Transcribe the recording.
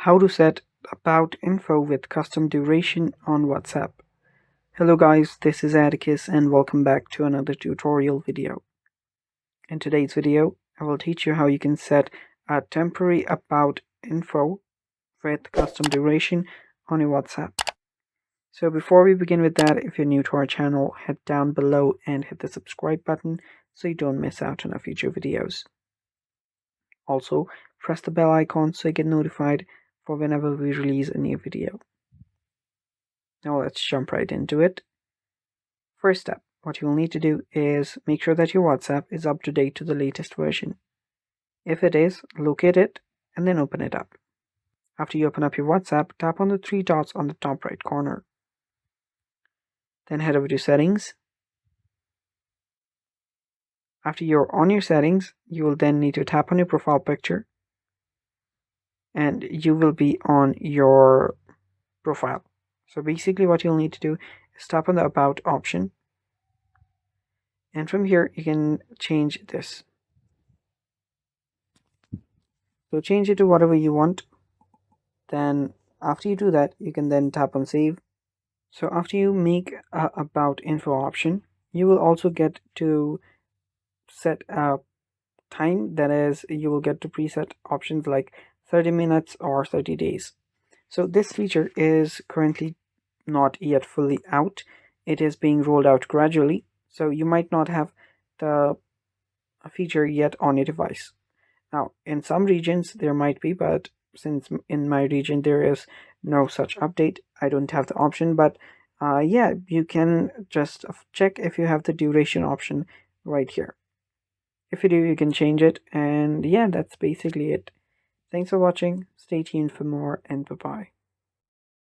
How to set about info with custom duration on WhatsApp. Hello guys, this is Atticus and welcome back to another tutorial video. In today's video, I will teach you how you can set a temporary about info with custom duration on your WhatsApp. So before we begin with that, if you're new to our channel, head down below and hit the subscribe button so you don't miss out on our future videos. Also, press the bell icon so you get notified for whenever we release a new video. Now let's jump right into it. First step, what you will need to do is make sure that your WhatsApp is up to date to the latest version. If it is, locate it and then open it up. After you open up your WhatsApp, tap on the three dots on the top right corner. Then head over to settings. After you're on your settings, you will then need to tap on your profile picture and you will be on your profile. So basically what you'll need to do is tap on the about option, and from here you can change this. So change it to whatever you want. Then after you do that, you can then tap on save. So after you make a about info option, you will also get to set a time, that is you will get to preset options like 30 minutes or 30 days. So this feature is currently not yet fully out. It is being rolled out gradually, so you might not have the feature yet on your device. Now in some regions there might be, but since in my region there is no such update, I don't have the option. But yeah, you can just check if you have the duration option right here. If you do, you can change it, and yeah, that's basically it. Thanks for watching. Stay tuned for more, and bye bye.